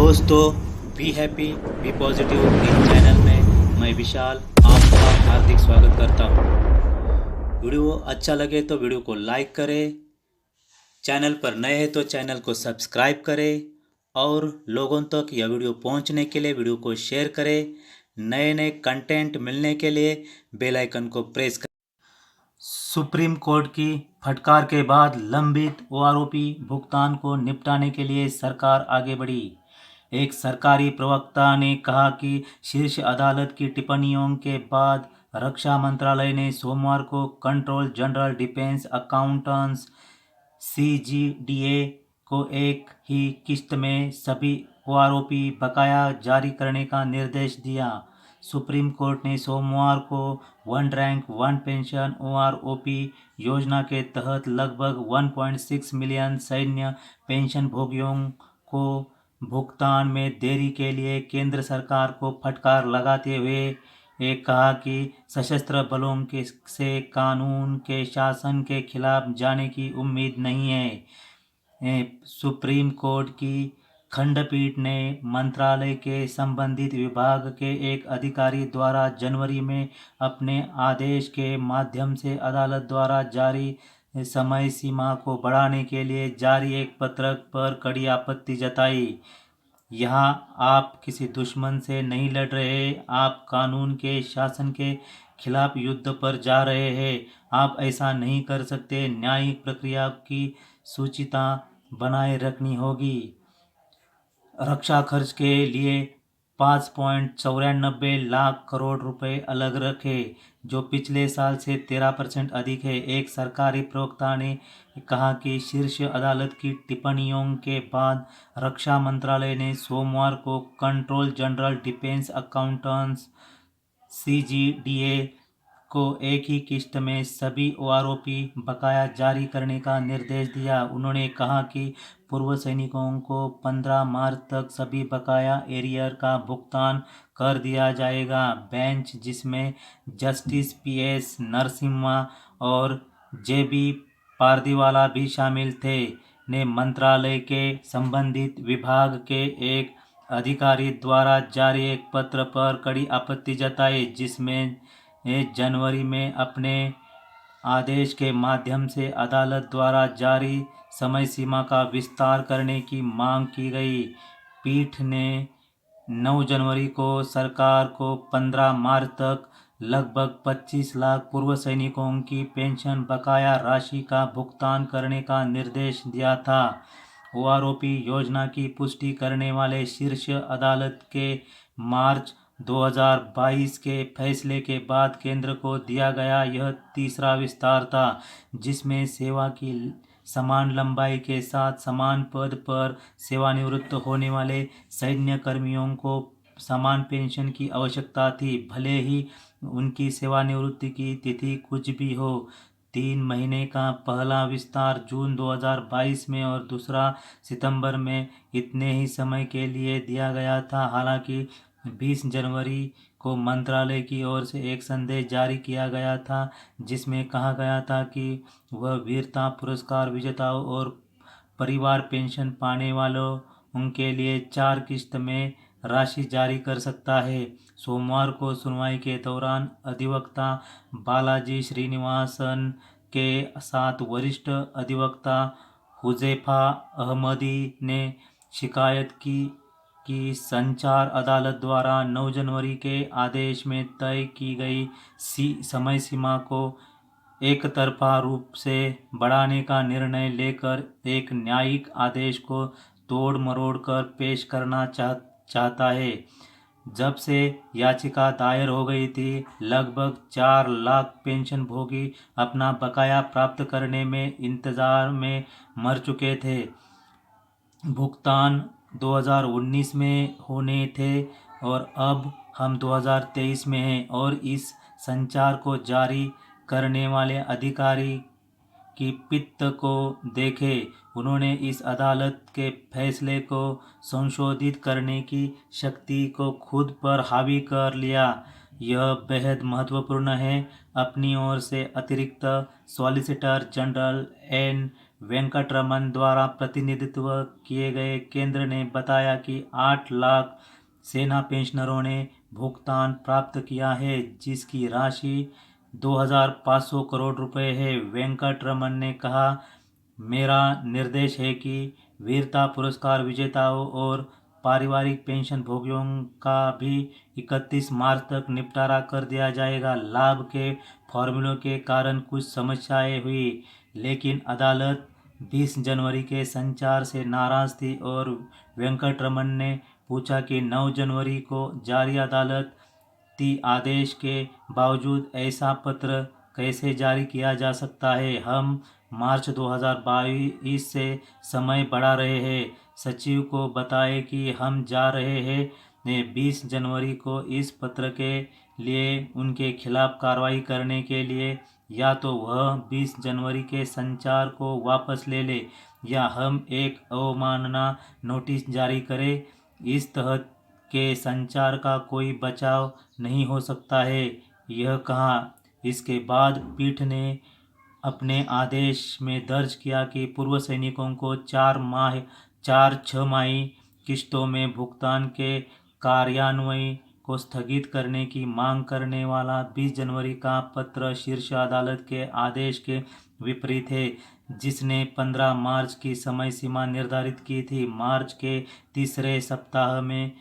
दोस्तों, be happy B positive in channel में मैं विशाल आपका हार्दिक स्वागत करता हूँ। वीडियो अच्छा लगे तो वीडियो को लाइक करें, चैनल पर नए हैं तो चैनल को सब्सक्राइब करें और लोगों तक यह वीडियो पहुंचने के लिए वीडियो को शेयर करें। नए नए कंटेंट मिलने के लिए बेल आइकन को प्रेस करें। सुप्रीम कोर्ट की फटकार के बाद लंबित ओआरओपी भुगतान को निपटाने के लिए सरकार आगे बढ़ी। एक सरकारी प्रवक्ता ने कहा कि शीर्ष अदालत की टिप्पणियों के बाद रक्षा मंत्रालय ने सोमवार को कंट्रोल जनरल डिफेंस अकाउंटेंट्स सीजीडीए को एक ही किस्त में सभी ओआरओपी बकाया जारी करने का निर्देश दिया। सुप्रीम कोर्ट ने सोमवार को one rank one pension OROP योजना के तहत लगभग 1.6 मिलियन सैन्य पेंशन भोगियों को भुगतान में देरी के लिए केंद्र सरकार को फटकार लगाते हुए कहा कि सशस्त्र बलों के से कानून के शासन के खिलाफ जाने की उम्मीद नहीं है। सुप्रीम कोर्ट की खंडपीठ ने मंत्रालय के संबंधित विभाग के एक अधिकारी द्वारा जनवरी में अपने आदेश के माध्यम से अदालत द्वारा जारी समय सीमा को बढ़ाने के लिए जारी एक पत्रक पर कड़ी आपत्ति जताई। यहाँ आप किसी दुश्मन से नहीं लड़ रहे, आप कानून के शासन के खिलाफ युद्ध पर जा रहे हैं। आप ऐसा नहीं कर सकते। न्यायिक प्रक्रिया की शुचिता बनाए रखनी होगी। रक्षा खर्च के लिए 5.94 लाख करोड़ रुपए अलग रखे, जो पिछले साल से 13% अधिक है। एक सरकारी प्रवक्ता ने कहा कि शीर्ष अदालत की टिप्पणियों के बाद रक्षा मंत्रालय ने सोमवार को कंट्रोल जनरल डिफेंस अकाउंटेंट्स सीजीडीए को एक ही किस्त में सभी ओआरओपी बकाया जारी करने का निर्देश दिया। उन्होंने कहा कि पूर्व सैनिकों को 15 मार्च तक सभी बकाया एरियर का भुगतान कर दिया जाएगा। बेंच, जिसमें जस्टिस पीएस नरसिम्हा और जेबी पारदीवाला भी शामिल थे, ने मंत्रालय के संबंधित विभाग के एक अधिकारी द्वारा जारी एक पत्र पर कड़ी आपत्ति जताई, जिसमें जनवरी में अपने आदेश के माध्यम से अदालत द्वारा जारी समय सीमा का विस्तार करने की मांग की गई। पीठ ने 9 जनवरी को सरकार को 15 मार्च तक लगभग 25 लाख पूर्व सैनिकों की पेंशन बकाया राशि का भुगतान करने का निर्देश दिया था। ओआरओपी योजना की पुष्टि करने वाले शीर्ष अदालत के मार्च 2022 के फैसले के बाद केंद्र को दिया गया यह तीसरा विस्तार था, जिसमें सेवा की समान लंबाई के साथ समान पद पर सेवानिवृत्त होने वाले सैन्य कर्मियों को समान पेंशन की आवश्यकता थी, भले ही उनकी सेवानिवृत्ति की तिथि कुछ भी हो। 3 महीने का पहला विस्तार जून 2022 में और दूसरा सितंबर में इतने ही समय के लिए दिया गया था। हालांकि 20 जनवरी को मंत्रालय की ओर से एक संदेश जारी किया गया था, जिसमें कहा गया था कि वह वीरता पुरस्कार विजेताओं और परिवार पेंशन पाने वालों उनके लिए 4 किस्त में राशि जारी कर सकता है। सोमवार को सुनवाई के दौरान अधिवक्ता बालाजी श्रीनिवासन के साथ वरिष्ठ अधिवक्ता हुजैफा अहमदी ने शिकायत की कि संचार अदालत द्वारा 9 जनवरी के आदेश में तय की गई समय सीमा को एकतरफा रूप से बढ़ाने का निर्णय लेकर एक न्यायिक आदेश को तोड़ मरोड़ कर पेश करना चाहता है। जब से याचिका दायर हो गई थी, लगभग 4 लाख पेंशन भोगी अपना बकाया प्राप्त करने में इंतजार में मर चुके थे। भुगतान 2019 में होने थे और अब हम 2023 में हैं, और इस संचार को जारी करने वाले अधिकारी की पित्त को देखें। उन्होंने इस अदालत के फैसले को संशोधित करने की शक्ति को खुद पर हावी कर लिया। यह बेहद महत्वपूर्ण है। अपनी ओर से अतिरिक्त सॉलिसिटर जनरल एन वेंकटरमन द्वारा प्रतिनिधित्व किए गए केंद्र ने बताया कि 8 लाख सेना पेंशनरों ने भुगतान प्राप्त किया है, जिसकी राशि 2,500 करोड़ रुपए है। वेंकटरमन ने कहा, मेरा निर्देश है कि वीरता पुरस्कार विजेताओं और पारिवारिक पेंशन भोगियों का भी 31 मार्च तक निपटारा कर दिया जाएगा। लाभ के फॉर्मूलों के कारण कुछ समस्याएं हुई, लेकिन अदालत 20 जनवरी के संचार से नाराज थी और वेंकटरमन ने पूछा कि 9 जनवरी को जारी अदालती आदेश के बावजूद ऐसा पत्र कैसे जारी किया जा सकता है। हम मार्च 2022 से समय बढ़ा रहे हैं। सचिव को बताएं कि हम जा रहे हैं 20 जनवरी को इस पत्र के लिए उनके खिलाफ कार्रवाई करने के लिए। या तो वह 20 जनवरी के संचार को वापस ले ले या हम एक अवमानना नोटिस जारी करें। इस तरह के संचार का कोई बचाव नहीं हो सकता है, यह कहा। इसके बाद पीठ ने अपने आदेश में दर्ज किया कि पूर्व सैनिकों को 4 छमाही किस्तों में भुगतान के कार्यान्वयन को स्थगित करने की मांग करने वाला 20 जनवरी का पत्र शीर्ष अदालत के आदेश के विपरीत है, जिसने 15 मार्च की समय सीमा निर्धारित की थी। मार्च के तीसरे सप्ताह में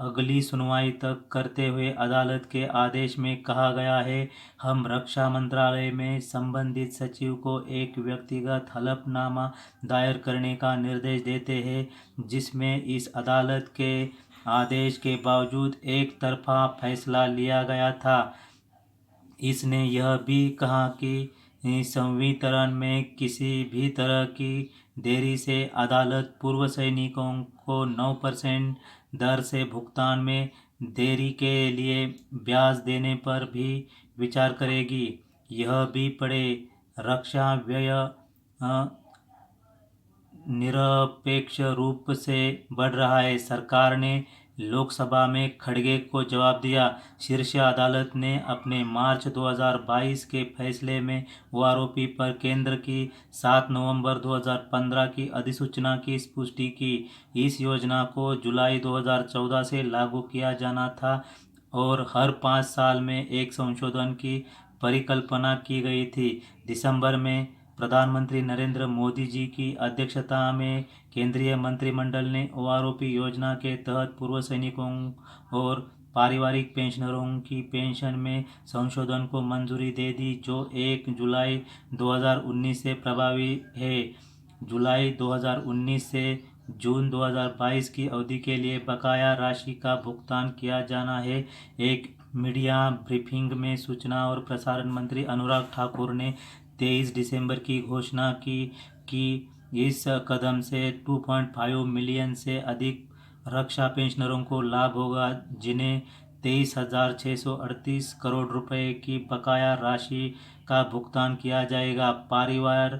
अगली सुनवाई तक करते हुए अदालत के आदेश में कहा गया है, हम रक्षा मंत्रालय में संबंधित सचिव को एक व्यक्तिगत हलफनामा दायर करने का निर्देश देते हैं, जिसमें इस अदालत के आदेश के बावजूद एक तरफा फैसला लिया गया था। इसने यह भी कहा कि संवितरण में किसी भी तरह की देरी से अदालत पूर्व सैनिकों को 9% दर से भुगतान में देरी के लिए ब्याज देने पर भी विचार करेगी। यह भी पढ़े, रक्षा व्यय निरपेक्ष रूप से बढ़ रहा है। सरकार ने लोकसभा में खड़गे को जवाब दिया। शीर्ष अदालत ने अपने मार्च 2022 के फैसले में ओआरओपी पर केंद्र की 7 नवंबर 2015 की अधिसूचना की पुष्टि की। इस योजना को जुलाई 2014 से लागू किया जाना था और हर 5 साल में एक संशोधन की परिकल्पना की गई थी। दिसंबर में प्रधानमंत्री नरेंद्र मोदी जी की अध्यक्षता में केंद्रीय मंत्रिमंडल ने ओआरओपी योजना के तहत पूर्व सैनिकों और पारिवारिक पेंशनरों की पेंशन में संशोधन को मंजूरी दे दी, जो 1 जुलाई 2019 से प्रभावी है। जुलाई 2019 से जून 2022 की अवधि के लिए बकाया राशि का भुगतान किया जाना है। एक मीडिया ब्रीफिंग में सूचना और प्रसारण मंत्री अनुराग ठाकुर ने 23 दिसंबर की घोषणा की कि इस कदम से 2.5 मिलियन से अधिक रक्षा पेंशनरों को लाभ होगा, जिन्हें 23,638 करोड़ रुपए की बकाया राशि का भुगतान किया जाएगा। परिवार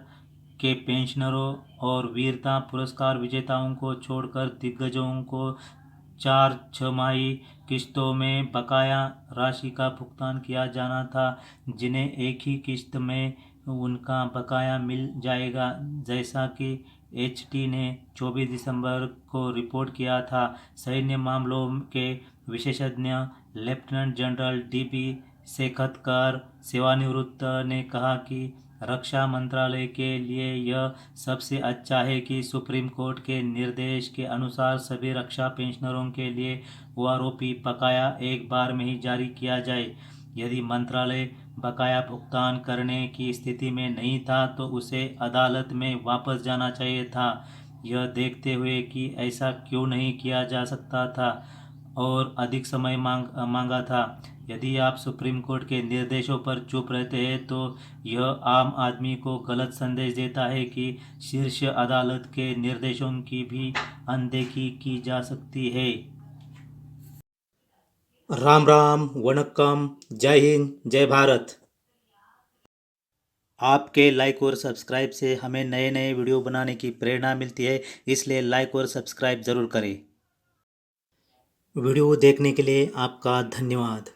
के पेंशनरों और वीरता पुरस्कार विजेताओं को छोड़कर दिग्गजों को 4 छमाही किस्तों में बकाया राशि का भुगतान किया जाना था, जिन्हें एक ही किस्त में उनका बकाया मिल जाएगा, जैसा कि एचटी ने 24 दिसंबर को रिपोर्ट किया था। सैन्य मामलों के विशेषज्ञ लेफ्टिनेंट जनरल डीबी शेखतकर सेवानिवृत्त ने कहा कि रक्षा मंत्रालय के लिए यह सबसे अच्छा है कि सुप्रीम कोर्ट के निर्देश के अनुसार सभी रक्षा पेंशनरों के लिए ओआरओपी बकाया एक बार में ही जारी किया जाए। यदि मंत्रालय बकाया भुगतान करने की स्थिति में नहीं था तो उसे अदालत में वापस जाना चाहिए था। यह देखते हुए कि ऐसा क्यों नहीं किया जा सकता था और अधिक समय मांगा था। यदि आप सुप्रीम कोर्ट के निर्देशों पर चुप रहते हैं तो यह आम आदमी को गलत संदेश देता है कि शीर्ष अदालत के निर्देशों की भी अनदेखी की जा सकती है। राम राम, वणक्कम, जय हिंद, जय भारत। आपके लाइक और सब्सक्राइब से हमें नए नए वीडियो बनाने की प्रेरणा मिलती है, इसलिए लाइक और सब्सक्राइब ज़रूर करें। वीडियो देखने के लिए आपका धन्यवाद।